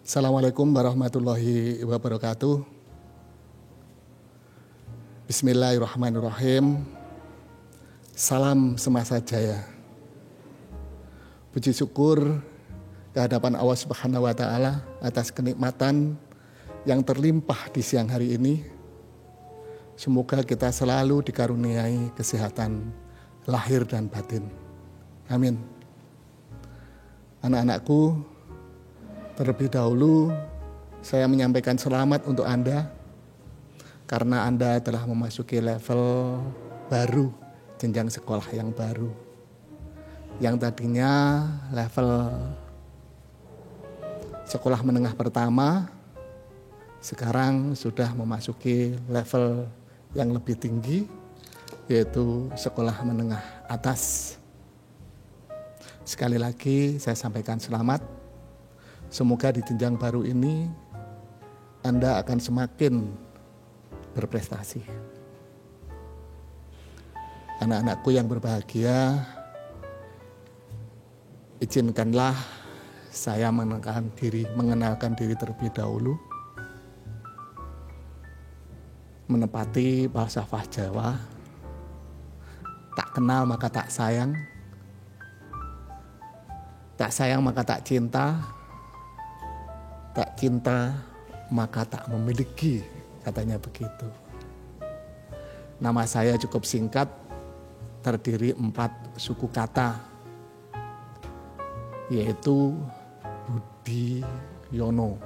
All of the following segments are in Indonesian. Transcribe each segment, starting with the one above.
Assalamualaikum warahmatullahi wabarakatuh. Bismillahirrahmanirrahim. Salam semasa jaya. Puji syukur kehadapan Allah Subhanahu wa taala atas kenikmatan yang terlimpah di siang hari ini. Semoga kita selalu dikaruniai kesehatan lahir dan batin. Amin. Anak-anakku, terlebih dahulu saya menyampaikan selamat untuk Anda karena Anda telah memasuki level baru, jenjang sekolah yang baru. Yang tadinya level sekolah menengah pertama, sekarang sudah memasuki level yang lebih tinggi, yaitu sekolah menengah atas. Sekali lagi saya sampaikan selamat. Semoga di jenjang baru ini Anda akan semakin berprestasi. Anak-anakku yang berbahagia, izinkanlah saya mengenalkan diri terlebih dahulu. Menepati falsafah Jawa, tak kenal maka tak sayang maka tak cinta, tak cinta maka tak memiliki, katanya begitu. Nama saya cukup singkat, terdiri 4 suku kata, yaitu Budi Yono.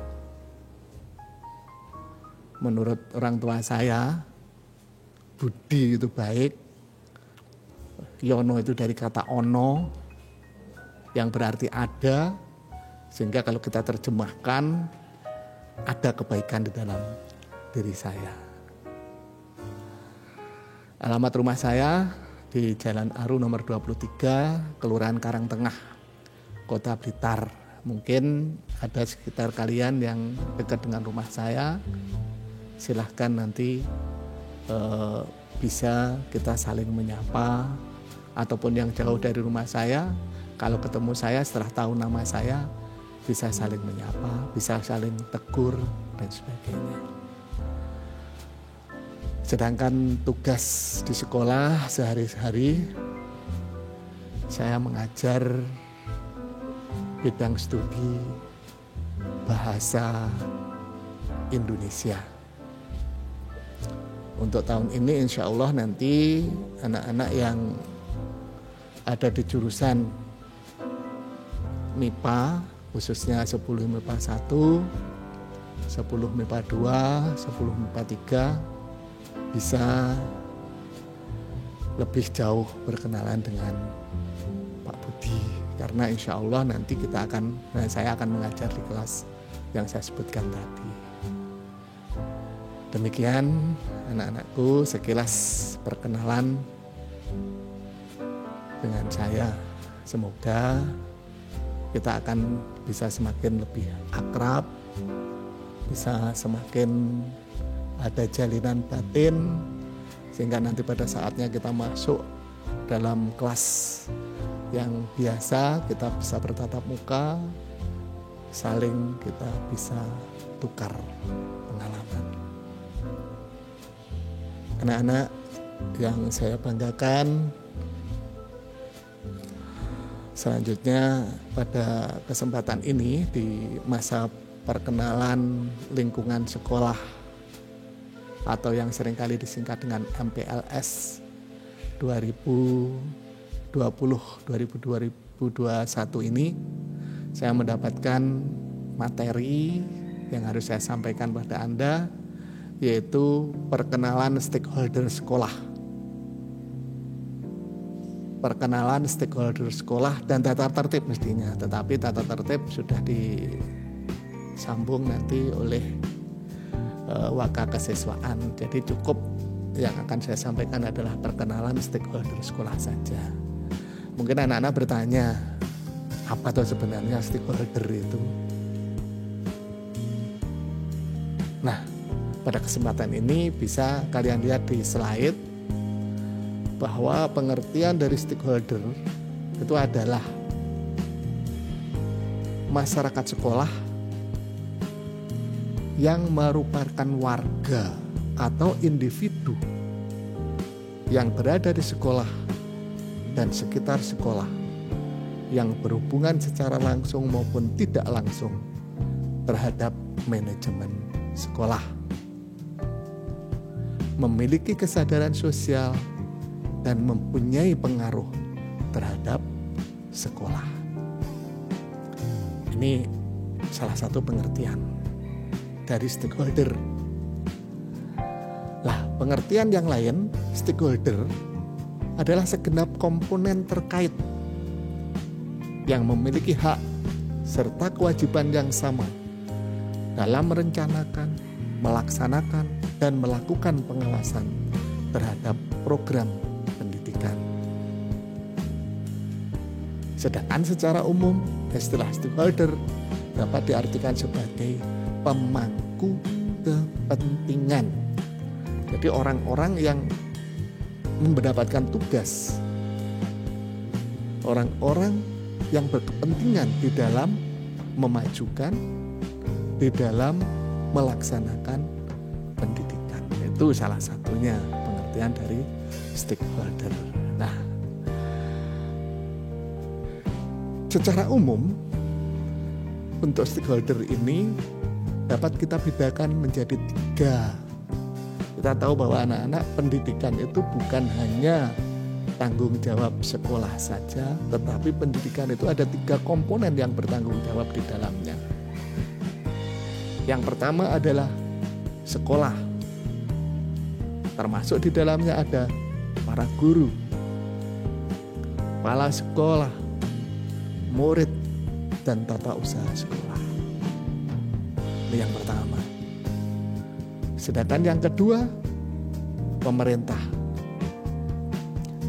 Menurut orang tua saya, Budi itu baik, Yono itu dari kata ono, yang berarti ada, sehingga kalau kita terjemahkan, ada kebaikan di dalam diri saya. Alamat rumah saya di Jalan Aru nomor 23, Kelurahan Karangtengah, Kota Blitar. Mungkin ada sekitar kalian yang dekat dengan rumah saya. Silahkan nanti bisa kita saling menyapa. Ataupun yang jauh dari rumah saya, kalau ketemu saya setelah tahu nama saya, bisa saling menyapa, bisa saling tegur, dan sebagainya. Sedangkan tugas di sekolah sehari-hari, saya mengajar bidang studi bahasa Indonesia. Untuk tahun ini insya Allah nanti anak-anak yang ada di jurusan MIPA, khususnya 10 MIPA 1, 10 MIPA 2, 10 MIPA 3 bisa lebih jauh berkenalan dengan Pak Budi, karena insya Allah nanti saya akan mengajar di kelas yang saya sebutkan tadi. Demikian anak-anakku sekilas perkenalan dengan saya. Semoga kita akan bisa semakin lebih akrab, bisa semakin ada jalinan batin, sehingga nanti pada saatnya kita masuk dalam kelas yang biasa, kita bisa bertatap muka, saling kita bisa tukar pengalaman. Anak-anak yang saya banggakan, selanjutnya pada kesempatan ini di masa perkenalan lingkungan sekolah atau yang seringkali disingkat dengan MPLS 2020-2021 ini, saya mendapatkan materi yang harus saya sampaikan pada Anda, yaitu perkenalan stakeholder sekolah. Perkenalan stakeholder sekolah dan tata tertib mestinya, tetapi tata tertib sudah disambung nanti oleh waka kesiswaan. Jadi cukup yang akan saya sampaikan adalah perkenalan stakeholder sekolah saja. Mungkin anak-anak bertanya, apa tuh sebenarnya stakeholder itu? Nah, pada kesempatan ini bisa kalian lihat di slide bahwa pengertian dari stakeholder itu adalah masyarakat sekolah yang merupakan warga atau individu yang berada di sekolah dan sekitar sekolah yang berhubungan secara langsung maupun tidak langsung terhadap manajemen sekolah, memiliki kesadaran sosial dan mempunyai pengaruh terhadap sekolah. Ini salah satu pengertian dari stakeholder. Lah, pengertian yang lain, stakeholder adalah segenap komponen terkait yang memiliki hak serta kewajiban yang sama dalam merencanakan, melaksanakan, dan melakukan pengawasan terhadap program pendidikan. Sedangkan secara umum, istilah stakeholder dapat diartikan sebagai pemangku kepentingan. Jadi orang-orang yang mendapatkan tugas, orang-orang yang berkepentingan di dalam memajukan, di dalam melaksanakan pendidikan. Itu salah satunya pengertian dari stakeholder. Nah, secara umum bentuk stakeholder ini dapat kita bedakan menjadi 3. Kita tahu bahwa anak-anak pendidikan itu bukan hanya tanggung jawab sekolah saja, tetapi pendidikan itu ada 3 komponen yang bertanggung jawab di dalamnya. Yang pertama adalah sekolah, termasuk di dalamnya ada para guru, kepala sekolah, murid, dan tata usaha sekolah. Ini yang pertama. Sedangkan yang kedua, pemerintah.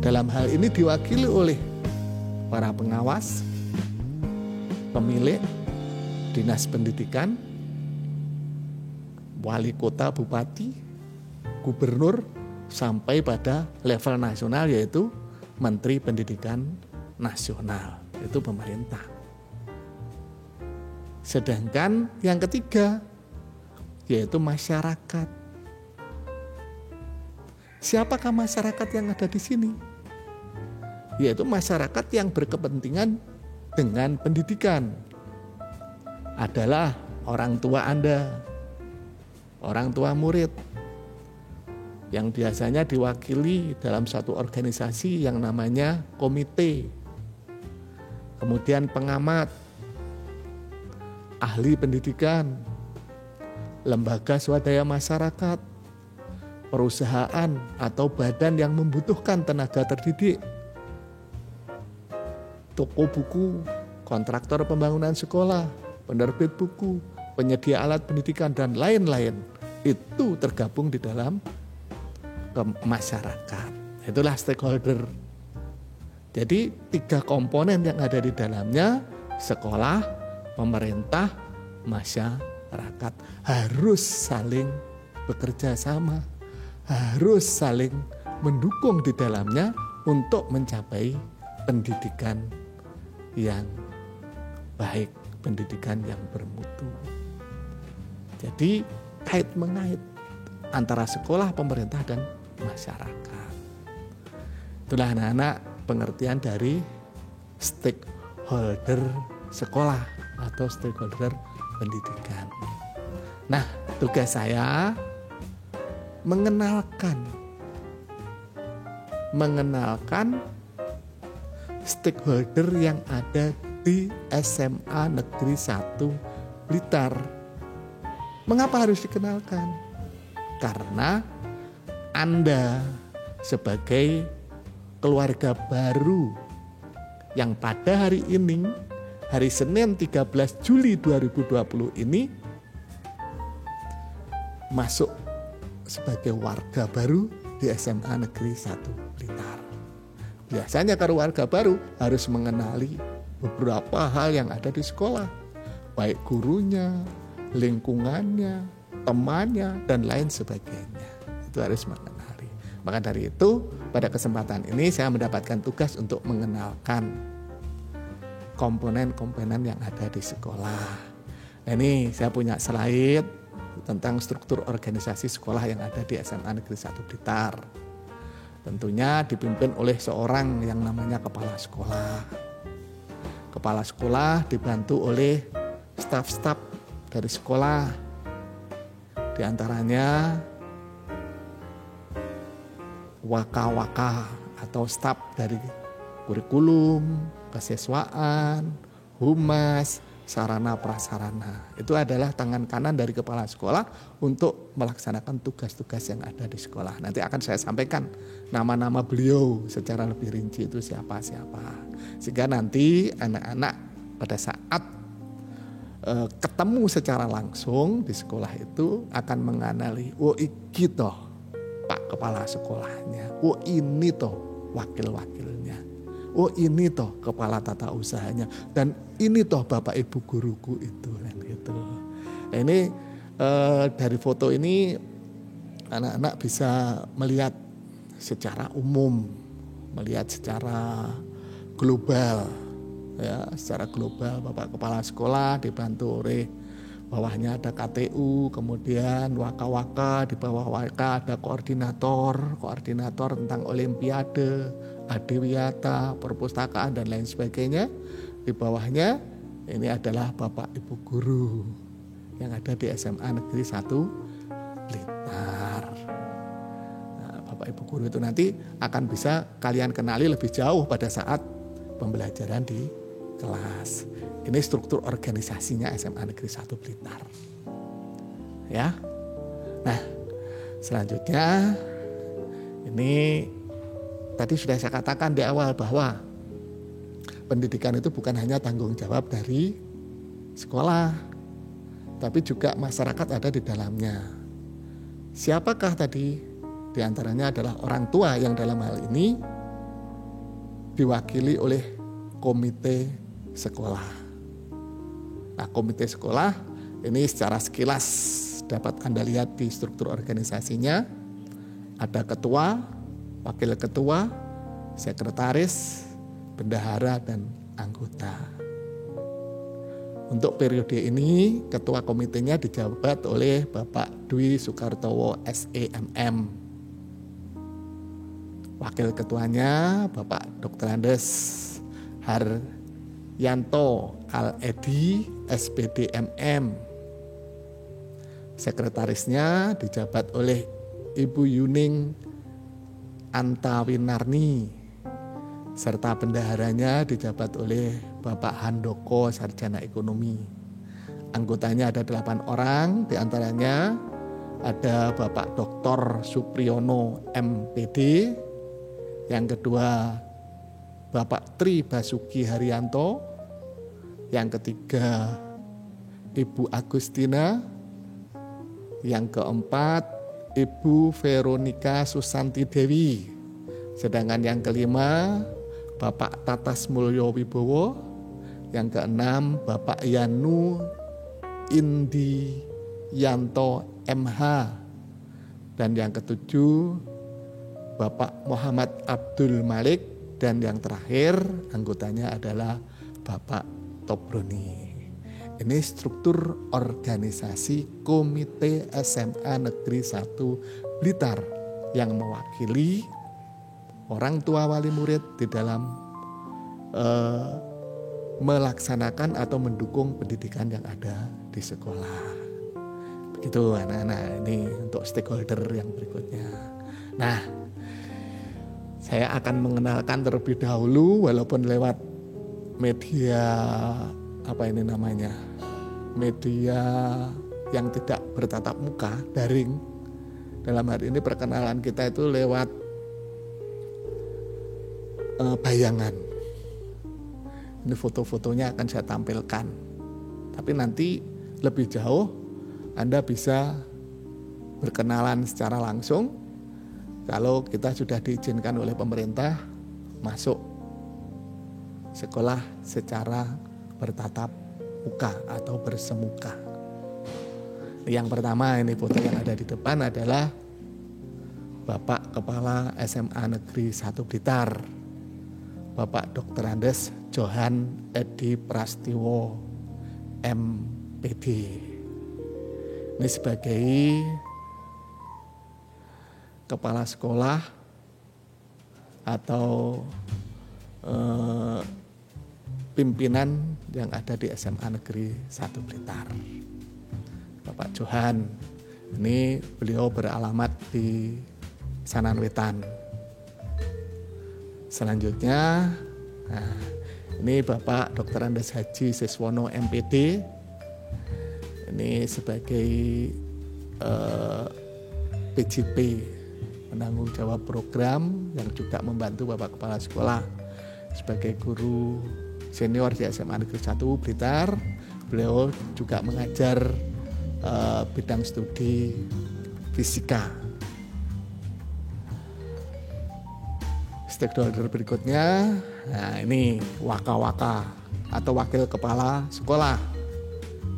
Dalam hal ini diwakili oleh para pengawas, pemilik, dinas pendidikan, wali kota, bupati, gubernur, sampai pada level nasional yaitu Menteri Pendidikan Nasional. Itu pemerintah. Sedangkan yang ketiga yaitu masyarakat. Siapakah masyarakat yang ada di sini? Yaitu masyarakat yang berkepentingan dengan pendidikan. Adalah orang tua Anda, orang tua murid, yang biasanya diwakili dalam satu organisasi yang namanya komite. Kemudian pengamat, ahli pendidikan, lembaga swadaya masyarakat, perusahaan atau badan yang membutuhkan tenaga terdidik, toko buku, kontraktor pembangunan sekolah, penerbit buku, penyedia alat pendidikan, dan lain-lain. Itu tergabung di dalam masyarakat. Itulah stakeholder. Jadi 3 komponen yang ada di dalamnya, sekolah, pemerintah, masyarakat, harus saling bekerja sama, harus saling mendukung di dalamnya untuk mencapai pendidikan yang baik, pendidikan yang bermutu. Jadi kait-mengait antara sekolah, pemerintah, dan masyarakat. Itulah anak-anak pengertian dari stakeholder sekolah atau stakeholder pendidikan. Nah, tugas saya mengenalkan stakeholder yang ada di SMA Negeri 1 Blitar. Mengapa harus dikenalkan? Karena Anda sebagai keluarga baru yang pada hari ini, hari Senin 13 Juli 2020 ini, masuk sebagai warga baru di SMA Negeri 1 Blitar. Biasanya kalau warga baru harus mengenali beberapa hal yang ada di sekolah, baik gurunya, lingkungannya, temannya, dan lain sebagainya. Itu harus mengenali. Maka dari itu, pada kesempatan ini saya mendapatkan tugas untuk mengenalkan komponen-komponen yang ada di sekolah. Nah, ini saya punya slide tentang struktur organisasi sekolah yang ada di SMA Negeri 1 Blitar. Tentunya dipimpin oleh seorang yang namanya kepala sekolah. Kepala sekolah dibantu oleh staf-staf dari sekolah. Di antaranya waka-waka atau staf dari kurikulum, kesiswaan, humas, sarana prasarana. Itu adalah tangan kanan dari kepala sekolah untuk melaksanakan tugas-tugas yang ada di sekolah. Nanti akan saya sampaikan nama-nama beliau secara lebih rinci itu siapa-siapa. Sehingga nanti anak-anak pada saat ketemu secara langsung di sekolah itu akan mengenali, oh iki toh Pak Kepala Sekolahnya, oh ini toh wakil-wakilnya, oh ini toh kepala tata usahanya, dan ini toh Bapak Ibu guruku itu, kan gitu. Nah, ini dari foto ini anak-anak bisa melihat secara umum, melihat secara global, ya, secara global Bapak Kepala Sekolah dibantu oleh bawahnya ada KTU, kemudian waka-waka, di bawah waka ada koordinator tentang olimpiade, adiwiyata, perpustakaan dan lain sebagainya. Di bawahnya ini adalah Bapak Ibu guru yang ada di SMA Negeri 1 Blitar. Nah, Bapak Ibu guru itu nanti akan bisa kalian kenali lebih jauh pada saat pembelajaran di kelas. Ini struktur organisasinya SMA Negeri 1 Blitar. Ya. Nah, selanjutnya ini tadi sudah saya katakan di awal bahwa pendidikan itu bukan hanya tanggung jawab dari sekolah, tapi juga masyarakat ada di dalamnya. Siapakah tadi? Di antaranya adalah orang tua yang dalam hal ini diwakili oleh komite sekolah. Nah, komite sekolah ini secara sekilas dapat Anda lihat di struktur organisasinya. Ada ketua, wakil ketua, sekretaris, bendahara, dan anggota. Untuk periode ini, ketua komitenya dijabat oleh Bapak Dwi Soekartowo SEMM. Wakil ketuanya Bapak Dr. Andes Haryanto Al-Edi SPDMM. Sekretarisnya dijabat oleh Ibu Yuning Antawinarni, serta bendaharanya dijabat oleh Bapak Handoko Sarjana Ekonomi. Anggotanya ada 8 orang, diantaranya ada Bapak Dr. Supriyono MPD, yang kedua Bapak Tri Basuki Haryanto, yang ketiga Ibu Agustina, yang keempat Ibu Veronika Susanti Dewi, sedangkan yang kelima Bapak Tatas Mulyo Wibowo, yang keenam Bapak Yanu Indiyanto MH, dan yang ketujuh Bapak Muhammad Abdul Malik, dan yang terakhir anggotanya adalah Bapak Tobroni. Ini struktur organisasi Komite SMA Negeri 1 Blitar yang mewakili orang tua wali murid di dalam melaksanakan atau mendukung pendidikan yang ada di sekolah. Begitu anak-anak, ini untuk stakeholder yang berikutnya. Nah, saya akan mengenalkan terlebih dahulu walaupun lewat media media yang tidak bertatap muka, daring. Dalam hari ini perkenalan kita itu lewat bayangan. Ini foto-fotonya akan saya tampilkan. Tapi nanti lebih jauh Anda bisa berkenalan secara langsung kalau kita sudah diizinkan oleh pemerintah masuk sekolah secara bertatap muka atau bersemuka. Yang pertama, ini foto yang ada di depan adalah Bapak Kepala SMA Negeri 1 Blitar, Bapak Dr. Andes Johan Edi Prastiwo MPD. Ini sebagai kepala sekolah atau pimpinan yang ada di SMA Negeri 1 Blitar. Bapak Johan, ini beliau beralamat di Sanan Wetan. Selanjutnya, nah, ini Bapak Dr. Andes Haji Siswono MPD. Ini sebagai PJP, penanggung jawab program yang juga membantu Bapak Kepala Sekolah sebagai guru senior di SMA Negeri 1 Blitar. Beliau juga mengajar bidang studi fisika. Stakeholder berikutnya, nah ini waka-waka atau wakil kepala sekolah.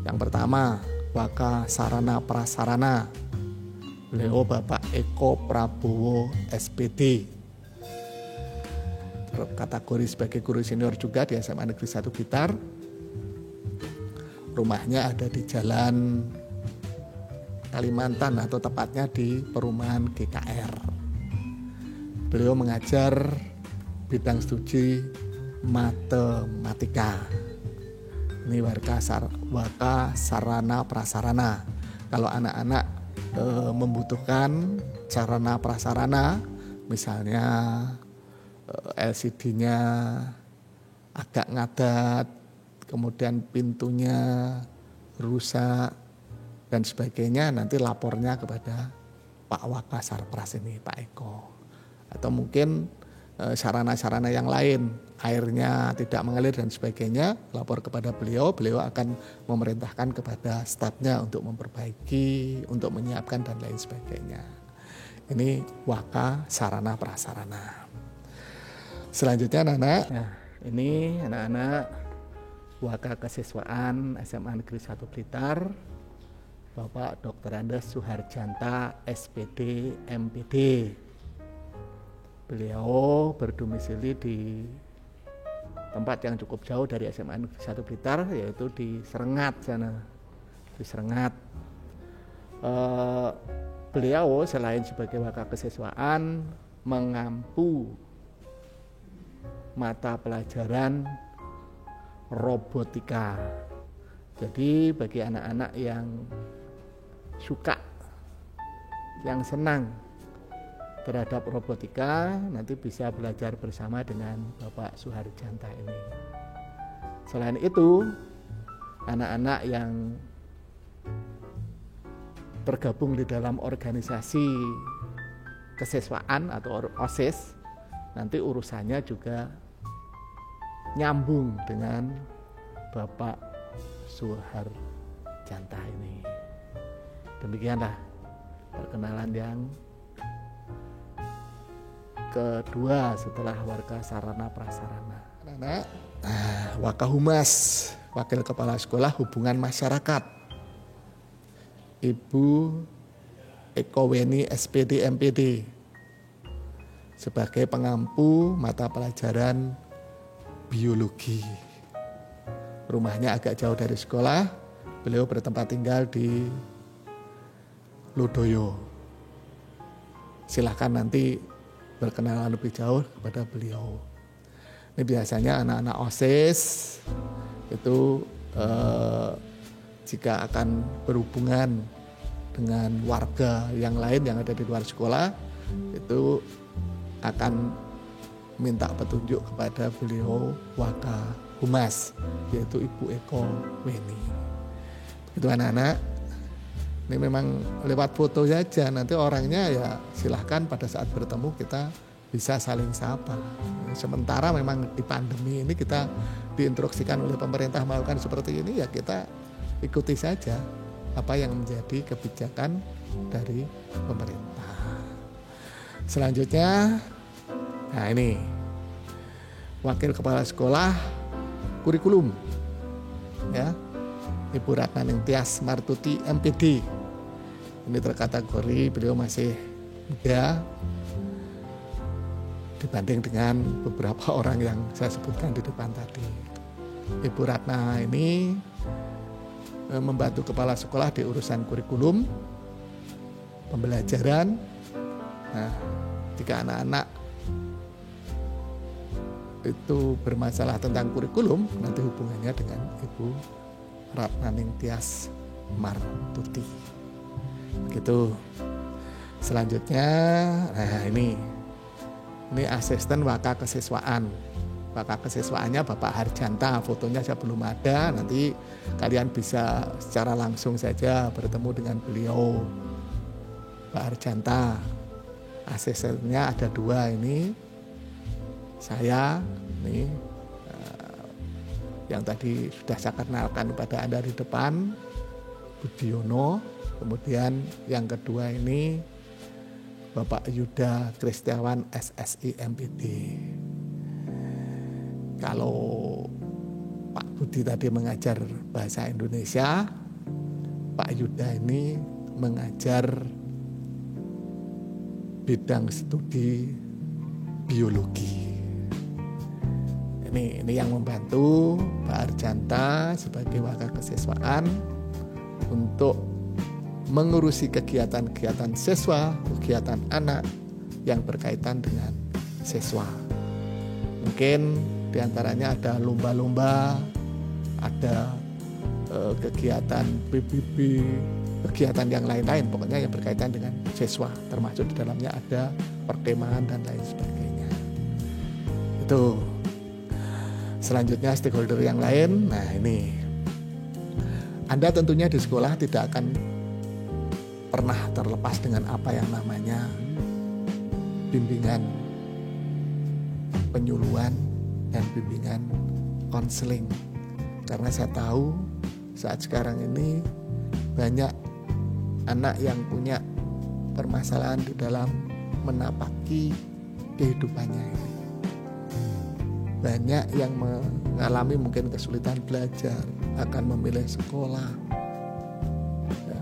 Yang pertama, Waka Sarana Prasarana. Beliau Bapak Eko Prabowo SPD. Kategori sebagai guru senior juga di SMA Negeri 1 Blitar. Rumahnya ada di Jalan Kalimantan atau tepatnya di perumahan GKR. Beliau mengajar bidang studi matematika. Ini Waka Sarana Prasarana. Kalau anak-anak membutuhkan sarana prasarana, misalnya LCD-nya agak ngadat, kemudian pintunya rusak dan sebagainya, nanti lapornya kepada Pak Waka Sarpras ini, Pak Eko. Atau mungkin sarana-sarana yang lain, airnya tidak mengalir dan sebagainya, lapor kepada beliau, beliau akan memerintahkan kepada stafnya untuk memperbaiki, untuk menyiapkan dan lain sebagainya. Ini Waka Sarana Prasarana. Selanjutnya anak-anak, nah, ini anak-anak Waka Kesiswaan SMA Negeri 1 Blitar, Bapak Dr. Andes Suharjanta SPD MPD. Beliau berdomisili di tempat yang cukup jauh dari SMA Negeri 1 Blitar, yaitu di Serengat sana. Di Serengat. Beliau selain sebagai Waka Kesiswaan mengampu mata pelajaran robotika. Jadi bagi anak-anak yang suka, yang senang terhadap robotika, nanti bisa belajar bersama dengan Bapak Suharjanta ini. Selain itu, anak-anak yang tergabung di dalam organisasi kesiswaan atau OSIS, nanti urusannya juga nyambung dengan Bapak Suharjanta ini. Demikianlah perkenalan yang kedua setelah Waka Sarana Prasarana. Anak, Waka Humas, Wakil Kepala Sekolah Hubungan Masyarakat, Ibu Eko Weni SPD MPD, sebagai pengampu mata pelajaran biologi. Rumahnya agak jauh dari sekolah, beliau bertempat tinggal di Lodoyo. Silahkan nanti berkenalan lebih jauh kepada beliau. Ini biasanya anak-anak OSIS itu jika akan berhubungan dengan warga yang lain yang ada di luar sekolah, itu akan minta petunjuk kepada beliau Waka Humas, yaitu Ibu Eko Weni. Itu anak-anak. Ini memang lewat foto saja, nanti orangnya ya silahkan pada saat bertemu kita bisa saling sapa. Sementara memang di pandemi ini kita diinstruksikan oleh pemerintah melakukan seperti ini, ya kita ikuti saja apa yang menjadi kebijakan dari pemerintah. Selanjutnya, nah ini Wakil Kepala Sekolah Kurikulum, ya, Ibu Ratna Ningtyas Martuti MPD. Ini terkategori beliau masih muda dibanding dengan beberapa orang yang saya sebutkan di depan tadi. Ibu Ratna ini membantu kepala sekolah di urusan kurikulum, pembelajaran. Nah, jika anak-anak itu bermasalah tentang kurikulum, nanti hubungannya dengan Ibu Ratna Ningtyas Martuti. Begitu. Selanjutnya, nah ini asisten waka kesiswaan. Waka kesiswaannya Bapak Harjanta, fotonya saya belum ada, nanti kalian bisa secara langsung saja bertemu dengan beliau. Pak Harjanta, asistennya ada 2 ini, saya, ini yang tadi sudah saya kenalkan kepada Anda di depan, Budiono, kemudian yang kedua ini Bapak Yuda Kristiawan SSI MPD. Kalau Pak Budi tadi mengajar bahasa Indonesia, Pak Yuda ini mengajar bidang studi biologi. Ini yang membantu Pak Harjanta sebagai wakil kesiswaan untuk mengurusi kegiatan-kegiatan siswa, kegiatan anak yang berkaitan dengan siswa. Mungkin diantaranya ada lomba-lomba, ada kegiatan PBB, kegiatan yang lain-lain, pokoknya yang berkaitan dengan siswa, termasuk di dalamnya ada perkemahan dan lain sebagainya. Itu. Selanjutnya stakeholder yang lain, nah ini. Anda tentunya di sekolah tidak akan pernah terlepas dengan apa yang namanya bimbingan penyuluhan dan bimbingan konseling. Karena saya tahu saat sekarang ini banyak anak yang punya permasalahan di dalam menapaki kehidupannya ini. Banyak yang mengalami mungkin kesulitan belajar, akan memilih sekolah, ya,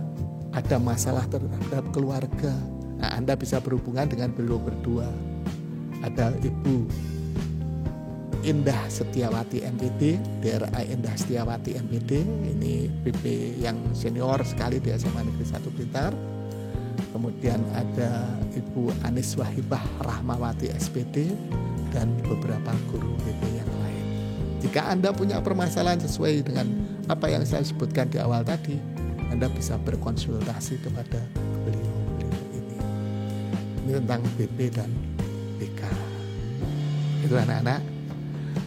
ada masalah terhadap keluarga. Nah, Anda bisa berhubungan dengan beliau berdua. Ada Ibu Indah Setiawati MPD, DRA Indah Setiawati MPD, ini BP yang senior sekali di SMA Negeri 1 Blitar. Kemudian ada Ibu Anis Wahibah Rahmawati SPD dan beberapa guru BP yang lain. Jika Anda punya permasalahan sesuai dengan apa yang saya sebutkan di awal tadi, Anda bisa berkonsultasi kepada beliau ini. Ini tentang BP dan BK. Itu anak-anak.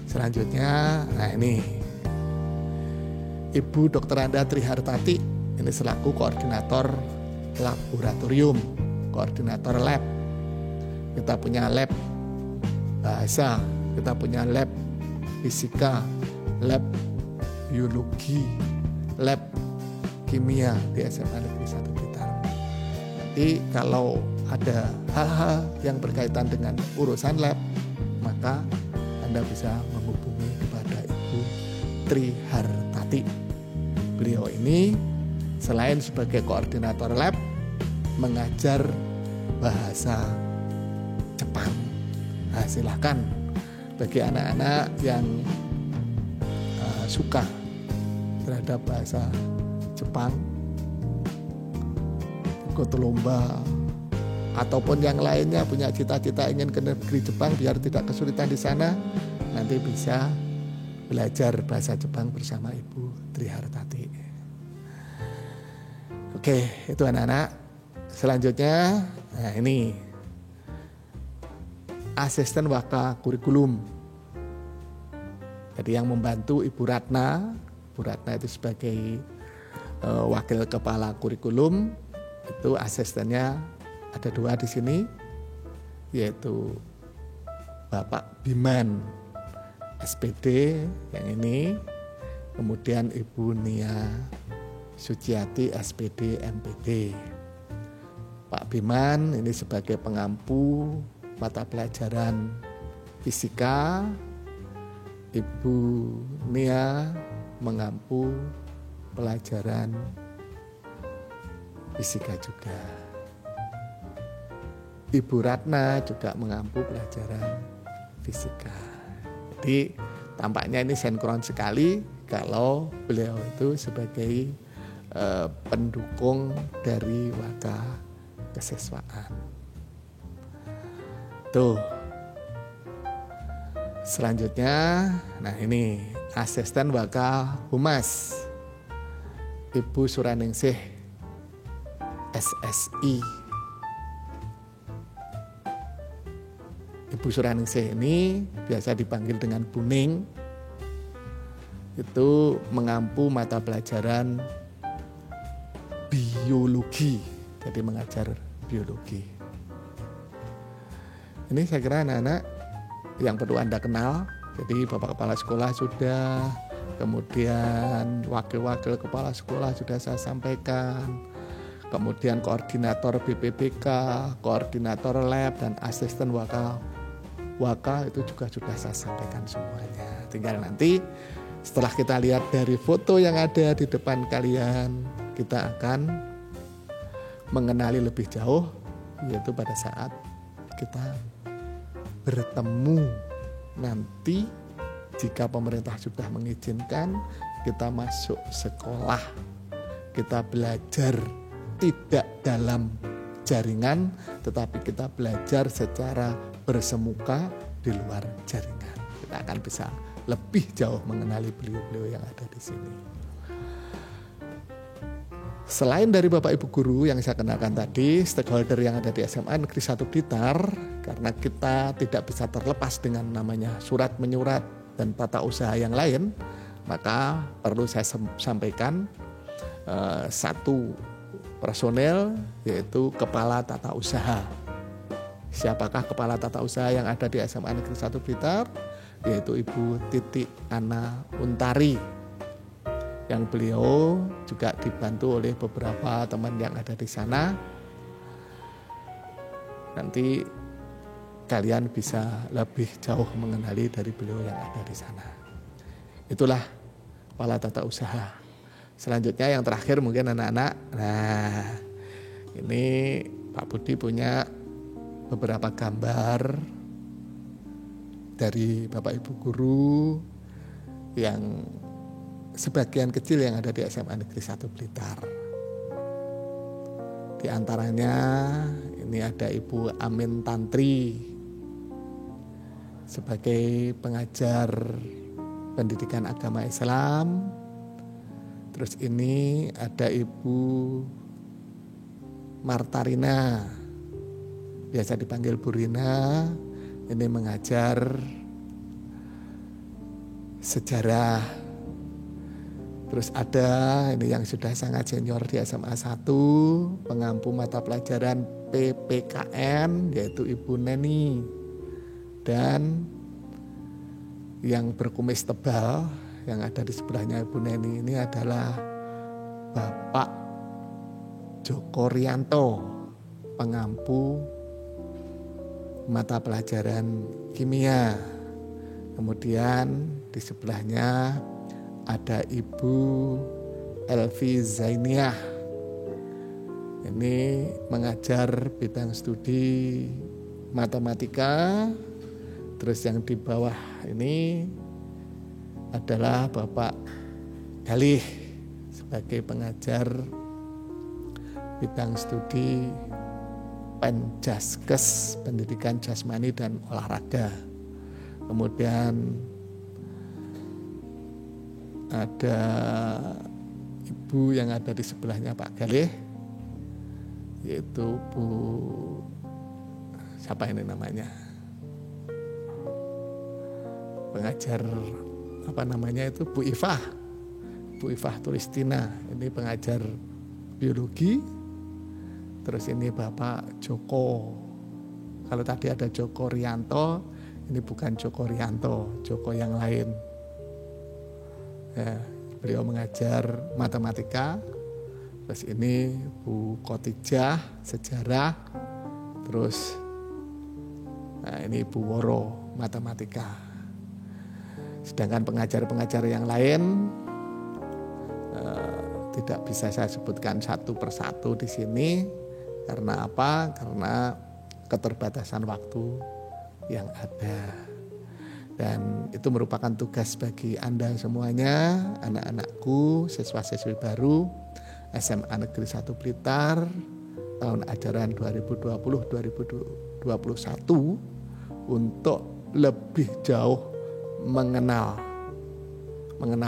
Selanjutnya, nah ini Ibu Dr. Anda Trihartati, ini selaku koordinator laboratorium, koordinator lab. Kita punya lab bahasa, kita punya lab fisika, lab biologi, lab kimia di SMA Negeri 1 Blitar. Nanti kalau ada hal-hal yang berkaitan dengan urusan lab, maka Anda bisa menghubungi kepada Ibu Trihartati. Beliau ini selain sebagai koordinator lab, mengajar bahasa Jepang. Nah, silahkan bagi anak-anak yang suka terhadap bahasa Jepang, ikut lomba ataupun yang lainnya, punya cita-cita ingin ke negeri Jepang biar tidak kesulitan di sana, nanti bisa belajar bahasa Jepang bersama Ibu Trihartati. Oke, itu anak-anak. Selanjutnya, nah ini asisten waka kurikulum. Jadi yang membantu Ibu Ratna itu sebagai wakil kepala kurikulum, itu asistennya ada 2 di sini, yaitu Bapak Biman SPD yang ini, kemudian Ibu Nia Suciati SPD MPD. Pak Biman ini sebagai pengampu mata pelajaran fisika, Ibu Nia mengampu pelajaran fisika juga. Ibu Ratna juga mengampu pelajaran fisika. Jadi tampaknya ini sinkron sekali kalau beliau itu sebagai pendukung dari Waka Kesiswaan. Tuh. Selanjutnya, nah ini asisten Waka Humas Ibu Suraningsih SSI. Ibu Suraningsih ini biasa dipanggil dengan Buning. Itu mengampu mata pelajaran biologi, jadi mengajar biologi. Ini saya kira anak-anak yang perlu Anda kenal. Jadi Bapak Kepala Sekolah sudah, kemudian Wakil-Wakil Kepala Sekolah sudah saya sampaikan, kemudian Koordinator BPPK, Koordinator Lab, dan Asisten Waka itu juga sudah saya sampaikan semuanya. Tinggal nanti setelah kita lihat dari foto yang ada di depan kalian, kita akan mengenali lebih jauh, yaitu pada saat kita bertemu nanti, jika pemerintah sudah mengizinkan kita masuk sekolah, kita belajar tidak dalam jaringan, tetapi kita belajar secara bersemuka di luar jaringan. Kita akan bisa lebih jauh mengenali beliau-beliau yang ada di sini. Selain dari Bapak Ibu Guru yang saya kenalkan tadi, stakeholder yang ada di SMA Negeri 1 Blitar, karena kita tidak bisa terlepas dengan namanya surat menyurat dan tata usaha yang lain, maka perlu saya sampaikan satu personel, yaitu Kepala Tata Usaha. Siapakah Kepala Tata Usaha yang ada di SMA Negeri 1 Blitar? Yaitu Ibu Titi Ana Untari, yang beliau juga dibantu oleh beberapa teman yang ada di sana. Nanti kalian bisa lebih jauh mengenali dari beliau yang ada di sana. Itulah Kepala Tata Usaha. Selanjutnya yang terakhir mungkin anak-anak. Nah, ini Pak Budi punya beberapa gambar dari Bapak Ibu Guru yang sebagian kecil yang ada di SMA Negeri 1 Blitar. Di antaranya ini ada Ibu Amin Tantri sebagai pengajar pendidikan agama Islam. Terus ini ada Ibu Martarina, biasa dipanggil Bu Rina, ini mengajar sejarah. Terus ada ini yang sudah sangat senior di SMA 1, pengampu mata pelajaran PPKN, yaitu Ibu Neni. Dan yang berkumis tebal yang ada di sebelahnya Ibu Neni ini adalah Bapak Joko Rianto, pengampu mata pelajaran kimia. Kemudian di sebelahnya ada Ibu Elvi Zainiah. Ini mengajar bidang studi matematika. Terus yang di bawah ini adalah Bapak Galih sebagai pengajar bidang studi Penjaskes, pendidikan jasmani dan olahraga. Kemudian ada ibu yang ada di sebelahnya Pak Galih, yaitu Bu, siapa ini namanya, pengajar apa namanya itu, Bu Ifah Tulistina, ini pengajar biologi. Terus ini Bapak Joko, kalau tadi ada Joko Rianto, ini bukan Joko Rianto, Joko yang lain. Ya, beliau mengajar matematika. Terus ini Bu Khotijah sejarah. Terus nah ini Bu Woro matematika. Sedangkan pengajar-pengajar yang lain tidak bisa saya sebutkan satu persatu di sini. Karena apa? Karena keterbatasan waktu yang ada. Dan itu merupakan tugas bagi Anda semuanya, anak-anakku, siswa-siswi baru SMA Negeri 1 Blitar tahun ajaran 2020-2021 untuk lebih jauh mengenal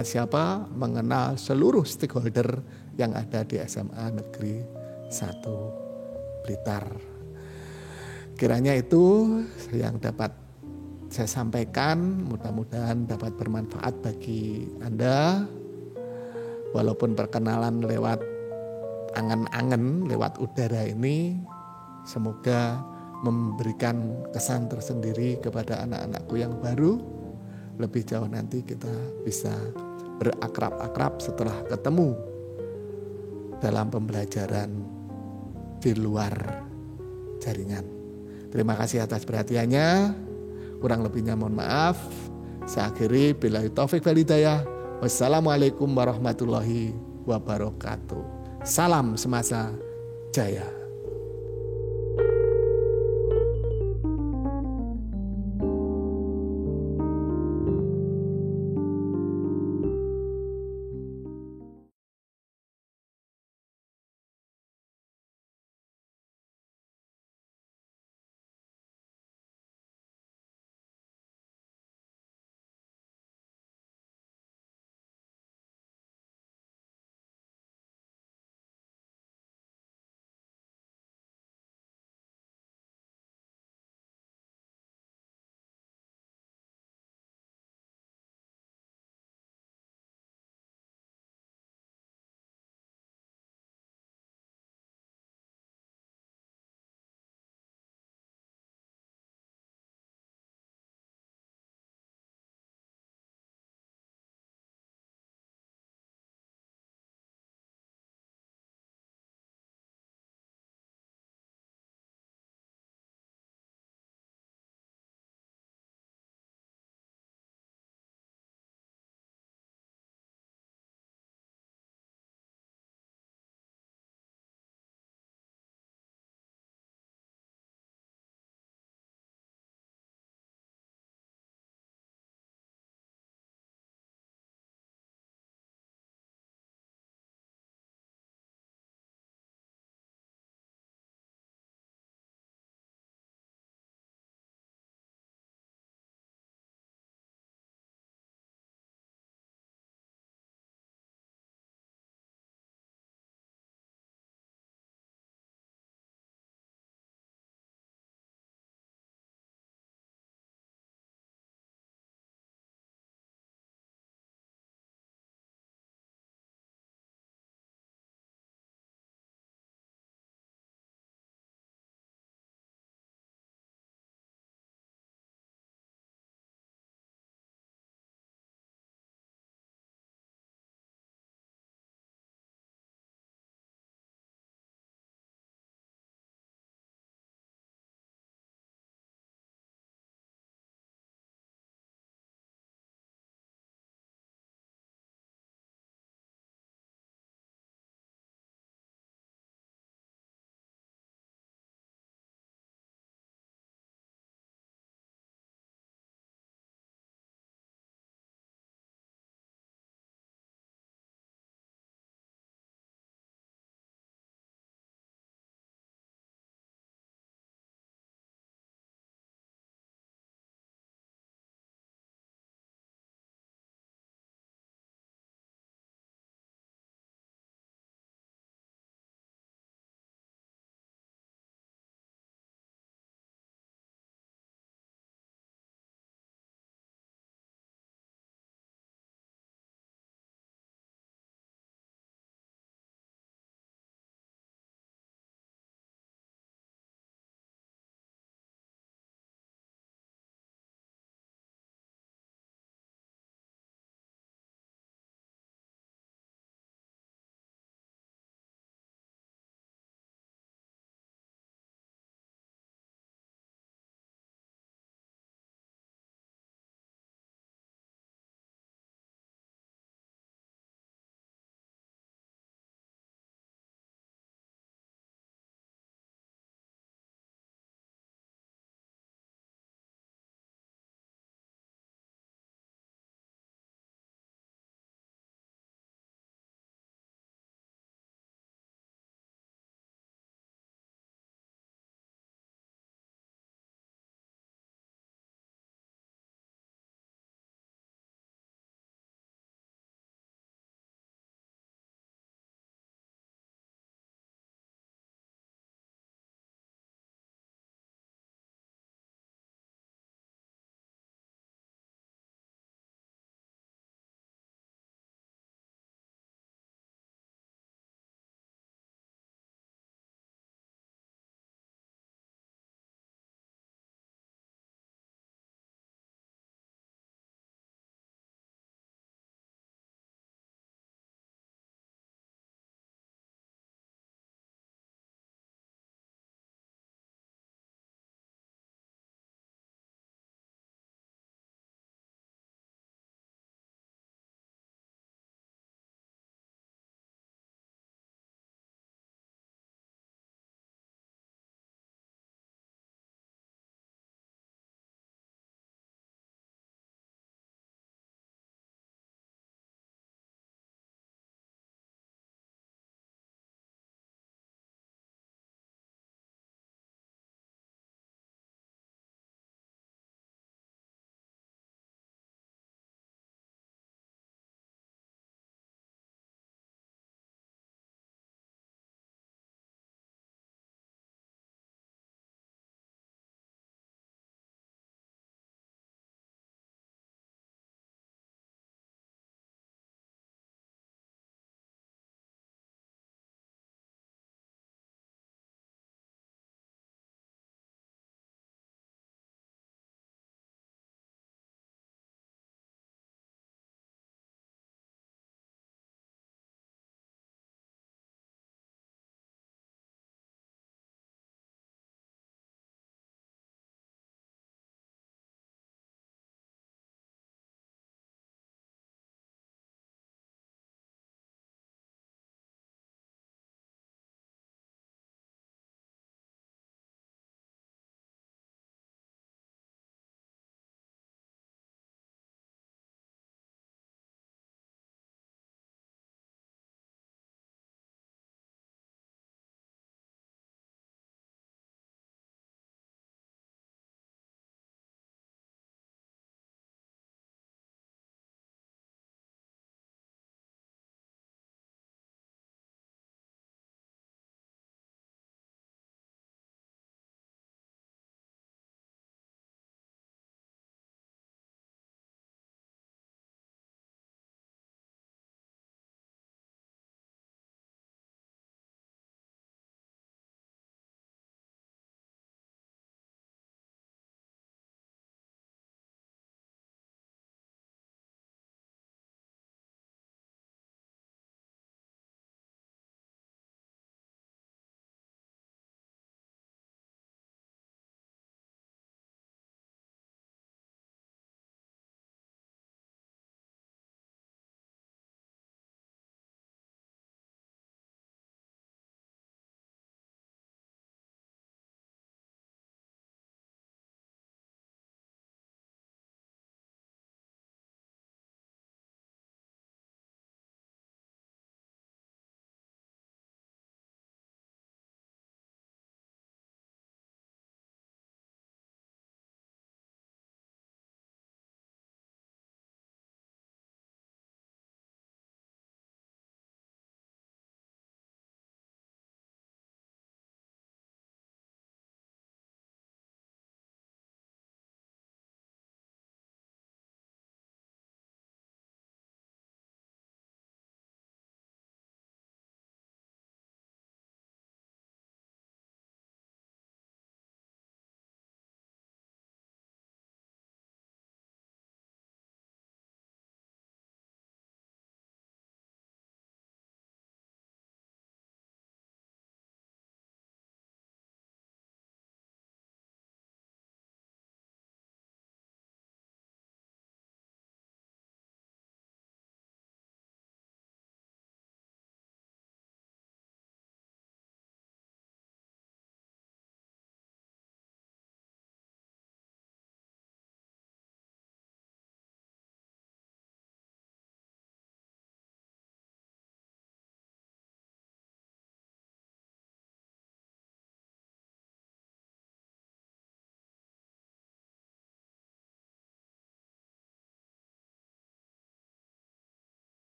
siapa? Mengenal seluruh stakeholder yang ada di SMA Negeri 1 Blitar. Kiranya itu yang dapat saya sampaikan, mudah-mudahan dapat bermanfaat bagi Anda. Walaupun perkenalan lewat angan-angan, lewat udara ini, semoga memberikan kesan tersendiri kepada anak-anakku yang baru. Lebih jauh nanti kita bisa berakrab-akrab setelah ketemu dalam pembelajaran di luar jaringan. Terima kasih atas perhatiannya. Kurang lebihnya mohon maaf. Saya akhiri, billahi taufik wal hidayah. Wassalamualaikum warahmatullahi wabarakatuh. Salam semasa jaya.